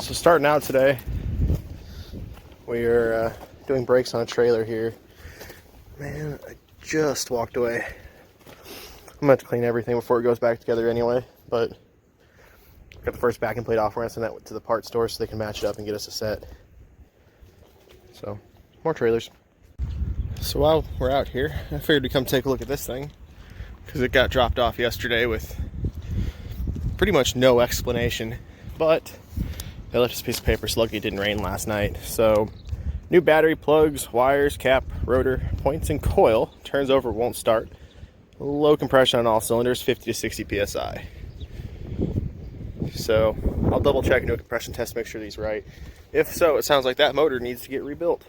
So starting out today, we are doing brakes on a trailer here. Man, I just walked away. I'm gonna have to clean everything before it goes back together anyway, but got the first backing plate off. We're gonna send that to the parts store so they can match it up and get us a set. So, more trailers. So while we're out here, I figured we'd come take a look at this thing because it got dropped off yesterday with pretty much no explanation, but they left us a piece of paper, so lucky it didn't rain last night. So, new battery, plugs, wires, cap, rotor, points, and coil. Turns over, won't start. Low compression on all cylinders, 50 to 60 psi. So, I'll double check and do a compression test to make sure these right. If so, it sounds like that motor needs to get rebuilt.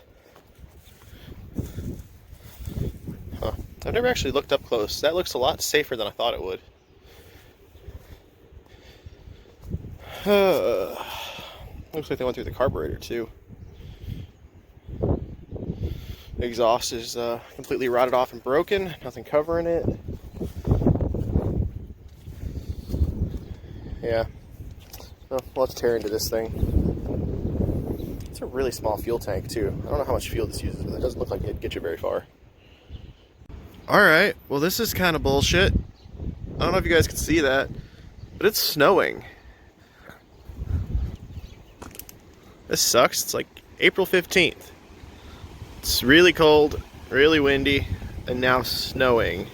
Huh. I've never actually looked up close. That looks a lot safer than I thought it would. Looks like they went through the carburetor too. The exhaust is completely rotted off and broken. Nothing covering it. Yeah. Well, let's tear into this thing. It's a really small fuel tank too. I don't know how much fuel this uses, but it doesn't look like it'd get you very far. Alright, well this is kind of bullshit. I don't know if you guys can see that, but it's snowing. This sucks. It's like April 15th. It's really cold, really windy, and now snowing.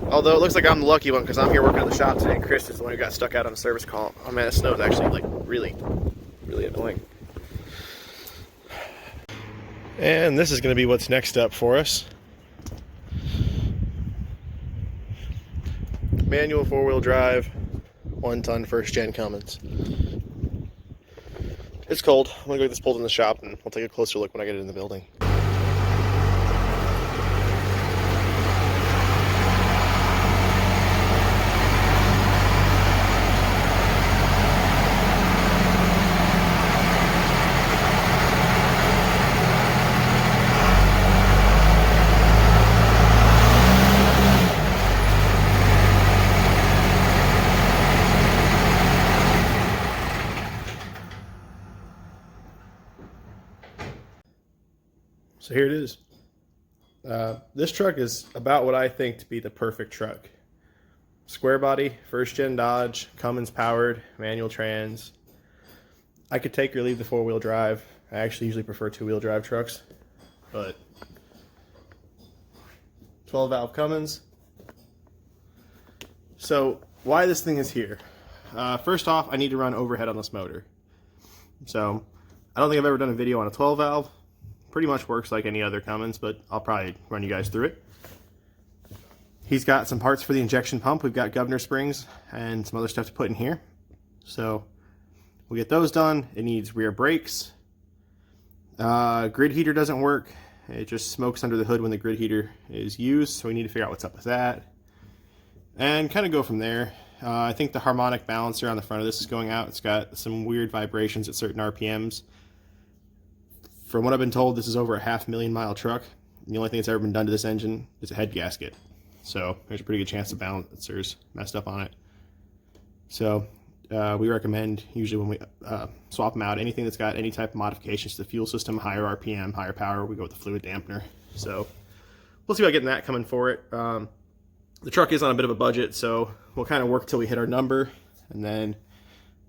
Although it looks like I'm the lucky one because I'm here working at the shop today and Chris is the one who got stuck out on a service call. Oh man, the snow is actually like really annoying. And this is going to be what's next up for us. Manual 4-wheel drive, 1-ton first-gen Cummins. It's cold. I'm going to go get this pulled in the shop and we'll take a closer look when I get it in the building. So here it is. This truck is about what I think to be the perfect truck. Square body, first gen Dodge, Cummins powered, manual trans. I could take or leave the 4-wheel drive. I actually usually prefer 2-wheel drive trucks, but 12 valve Cummins. So why this thing is here? First off, I need to run overhead on this motor. So I don't think I've ever done a video on a 12 valve. Pretty much works like any other Cummins, but I'll probably run you guys through it. He's got some parts for the injection pump. We've got governor springs and some other stuff to put in here. So we'll get those done. It needs rear brakes. Grid heater doesn't work. It just smokes under the hood when the grid heater is used, so we need to figure out what's up with that. And kind of go from there. I think the harmonic balancer on the front of this is going out. It's got some weird vibrations at certain RPMs. From what I've been told, this is over a 500,000 mile truck. The only thing that's ever been done to this engine is a head gasket. So there's a pretty good chance the balancer's messed up on it. So we recommend, usually when we swap them out, anything that's got any type of modifications to the fuel system, higher RPM, higher power, we go with the fluid dampener. So we'll see about getting that coming for it. The truck is on a bit of a budget, so we'll kind of work till we hit our number, and then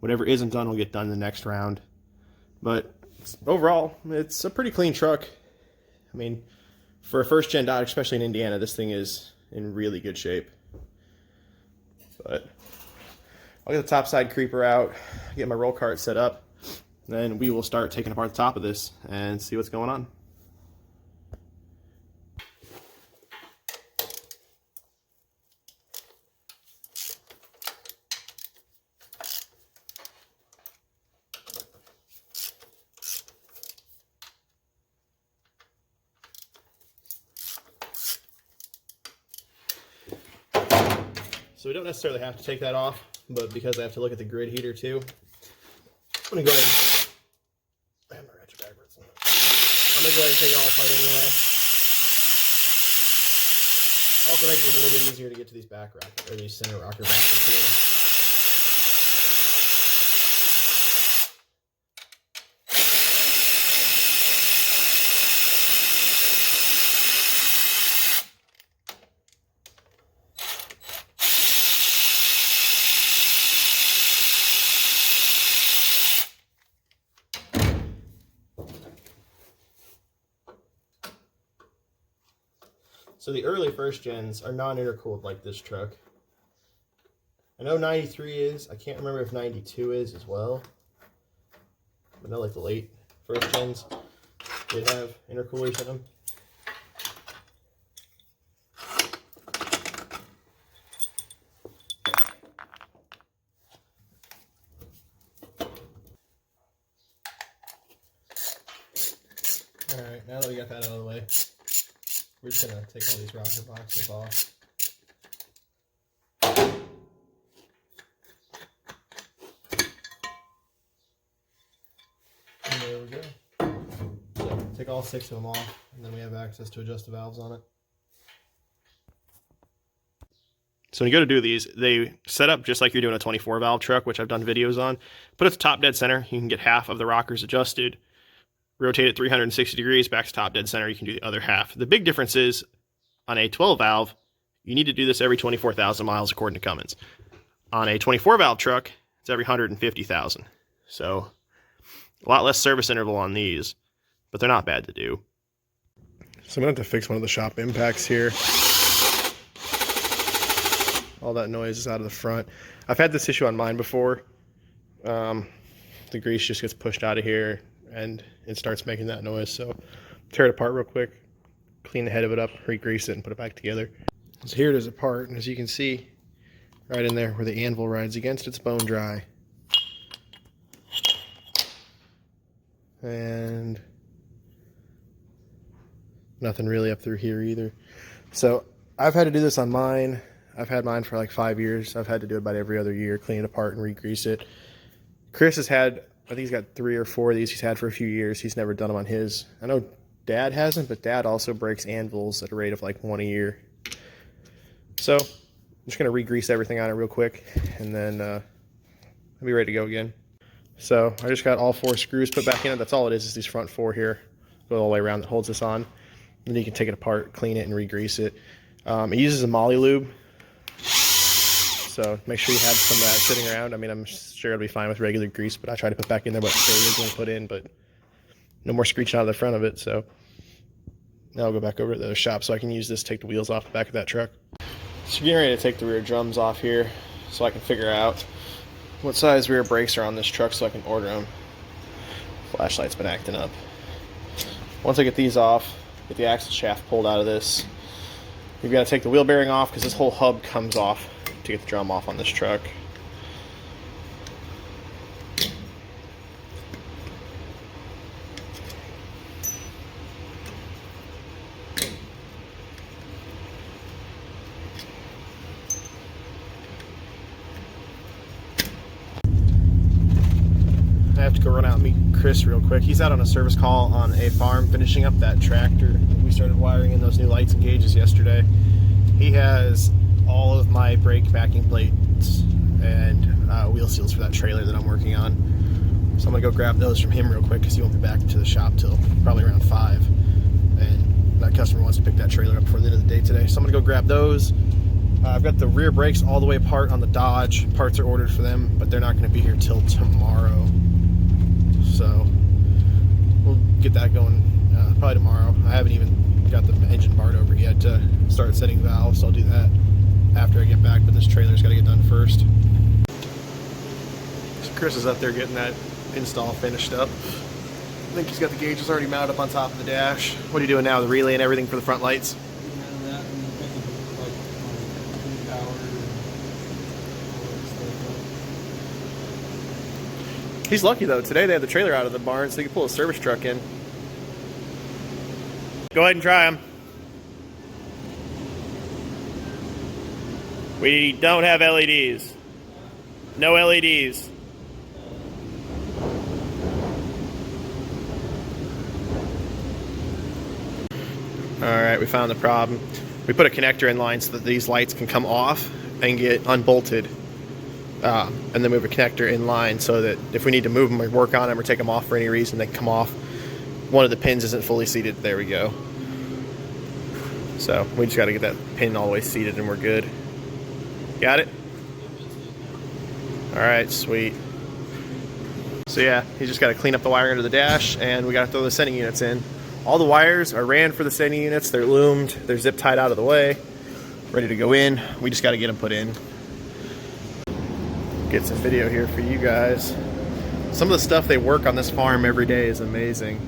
whatever isn't done will get done the next round. But overall, it's a pretty clean truck. I mean, for a first-gen Dodge, especially in Indiana, this thing is in really good shape. But I'll get the top side creeper out, get my roll cart set up, then we will start taking apart the top of this and see what's going on. So we don't necessarily have to take that off, but because I have to look at the grid heater too, I'm going to go ahead and I have my ratchet backwards. I'm going to go ahead and take it all apart anyway. Also makes it a little bit easier to get to these back rocker, or these center rocker backwards here. So the early first gens are non-intercooled like this truck. I know 93 is. I can't remember if 92 is as well. I know like the late first gens did have intercoolers in them. Alright, now that we got that out of the way, we're just going to take all these rocker boxes off. And there we go. So take all 6 of them off, and then we have access to adjust the valves on it. So when you go to do these, they set up just like you're doing a 24 valve truck, which I've done videos on. Put it to top dead center, you can get half of the rockers adjusted. Rotate it 360 degrees back to top dead center, you can do the other half. The big difference is on a 12 valve, you need to do this every 24,000 miles according to Cummins. On a 24 valve truck, it's every 150,000. So a lot less service interval on these, but they're not bad to do. So I'm going to have to fix one of the shop impacts here. All that noise is out of the front. I've had this issue on mine before. The grease just gets pushed out of here and it starts making that noise. So tear it apart real quick, clean the head of it up, re-grease it, and put it back together. So here it is apart, and as you can see, right in there where the anvil rides against, it's bone dry. And nothing really up through here either. So I've had to do this on mine. I've had mine for like 5 years. I've had to do it about every other year, clean it apart and re-grease it. Chris has had, I think he's got 3 or 4 of these he's had for a few years. He's never done them on his. I know Dad hasn't, but Dad also breaks anvils at a rate of like 1 a year. So I'm just going to re-grease everything on it real quick, and then I'll be ready to go again. So I just got all 4 screws put back in it. That's all it is these front 4 here. Go all the way around that holds this on. And then you can take it apart, clean it, and re-grease it. It uses a moly lube. So make sure you have some of that sitting around. I mean, I'm sure it'll be fine with regular grease, but I try to put back in there what they originally put in, but no more screeching out of the front of it. So now I'll go back over to the shop so I can use this to take the wheels off the back of that truck. So getting ready to take the rear drums off here so I can figure out what size rear brakes are on this truck so I can order them. Flashlight's been acting up. Once I get these off, get the axle shaft pulled out of this, you've got to take the wheel bearing off because this whole hub comes off to get the drum off on this truck. I have to go run out and meet Chris real quick. He's out on a service call on a farm finishing up that tractor. We started wiring in those new lights and gauges yesterday. He has all of my brake backing plates and wheel seals for that trailer that I'm working on. So I'm going to go grab those from him real quick because he won't be back to the shop till probably around 5. And that customer wants to pick that trailer up before the end of the day today. So I'm going to go grab those. I've got the rear brakes all the way apart on the Dodge. Parts are ordered for them, but they're not going to be here till tomorrow. So we'll get that going probably tomorrow. I haven't even got the engine barred over yet to start setting valves, so I'll do that after I get back, but this trailer's got to get done first. So Chris is up there getting that install finished up. I think he's got the gauges already mounted up on top of the dash. What are you doing now? The relay and everything for the front lights? He's lucky though. Today they had the trailer out of the barn so he could pull a service truck in. Go ahead and try them. We don't have LEDs. No LEDs. Alright, we found the problem. We put a connector in line so that these lights can come off and get unbolted. And then move a connector in line so that if we need to move them or work on them or take them off for any reason, they can come off. One of the pins isn't fully seated. There we go. So we just got to get that pin all the way seated and we're good. Got it? Alright, sweet. So yeah, you just got to clean up the wiring under the dash and we got to throw the sending units in. All the wires are ran for the standing units. They're loomed. They're zip tied out of the way, ready to go in. We just got to get them put in. Get some video here for you guys. Some of the stuff they work on this farm every day is amazing.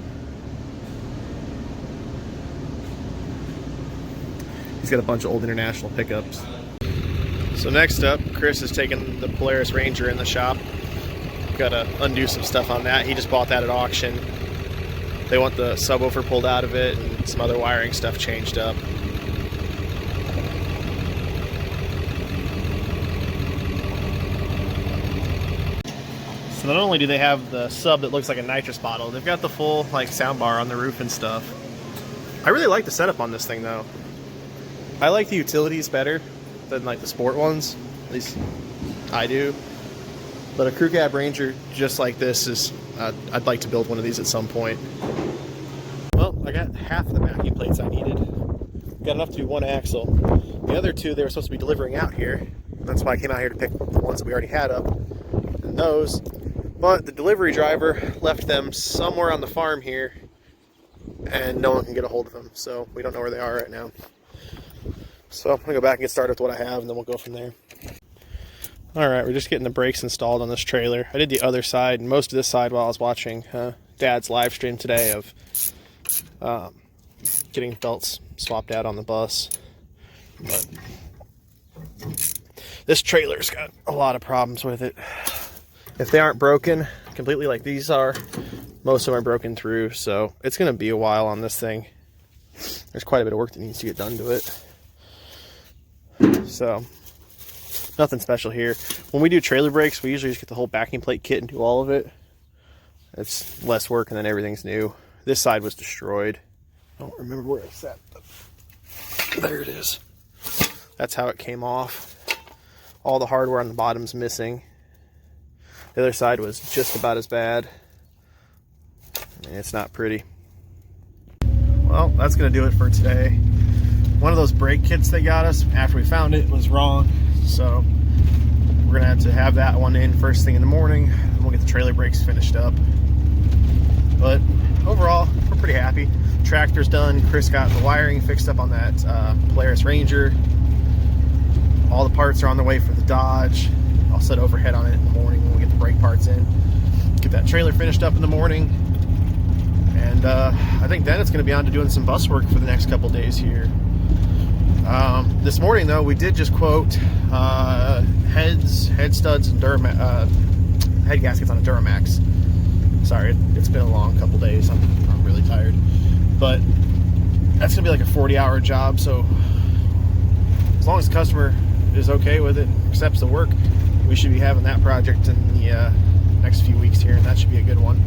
He's got a bunch of old International pickups. So next up, Chris is taking the Polaris Ranger in the shop. Got to undo some stuff on that. He just bought that at auction. They want the subwoofer pulled out of it and some other wiring stuff changed up. So not only do they have the sub that looks like a nitrous bottle, they've got the full like sound bar on the roof and stuff. I really like the setup on this thing though. I like the utilities better than like the sport ones, at least I do. But a crew cab Ranger just like this is, I'd like to build one of these at some point. Well, I got half the backing plates I needed. Got enough to do one axle. The other two they were supposed to be delivering out here. That's why I came out here to pick the ones that we already had up. And those. But the delivery driver left them somewhere on the farm here. And no one can get a hold of them. So we don't know where they are right now. So I'm going to go back and get started with what I have and then we'll go from there. Alright, we're just getting the brakes installed on this trailer. I did the other side and most of this side while I was watching Dad's live stream today of getting belts swapped out on the bus. But this trailer's got a lot of problems with it. If they aren't broken completely like these are, most of them are broken through, so it's going to be a while on this thing. There's quite a bit of work that needs to get done to it. So, nothing special here. When we do trailer brakes, we usually just get the whole backing plate kit and do all of it. It's less work and then everything's new. This side was destroyed. I don't remember where it's at. There it is. That's how it came off. All the hardware on the bottom's missing. The other side was just about as bad. And it's not pretty. Well, that's going to do it for today. One of those brake kits they got us after we found it was wrong. So we're going to have that one in first thing in the morning. And we'll get the trailer brakes finished up. But overall, we're pretty happy. Tractor's done. Chris got the wiring fixed up on that Polaris Ranger. All the parts are on the way for the Dodge. I'll set overhead on it in the morning when we get the brake parts in. Get that trailer finished up in the morning. And I think then it's going to be on to doing some bus work for the next couple days here. This morning, though, we did just quote head studs, and head gaskets on a Duramax. Sorry, it's been a long couple days. I'm really tired. But that's going to be like a 40-hour job, so as long as the customer is okay with it, accepts the work, we should be having that project in the next few weeks here, and that should be a good one.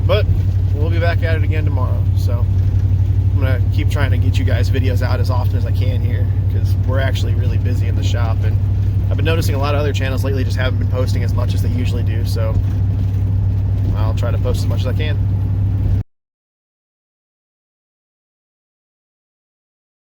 But we'll be back at it again tomorrow, so I'm going to keep trying to get you guys videos out as often as I can here, because we're actually really busy in the shop, and I've been noticing a lot of other channels lately just haven't been posting as much as they usually do, so I'll try to post as much as I can.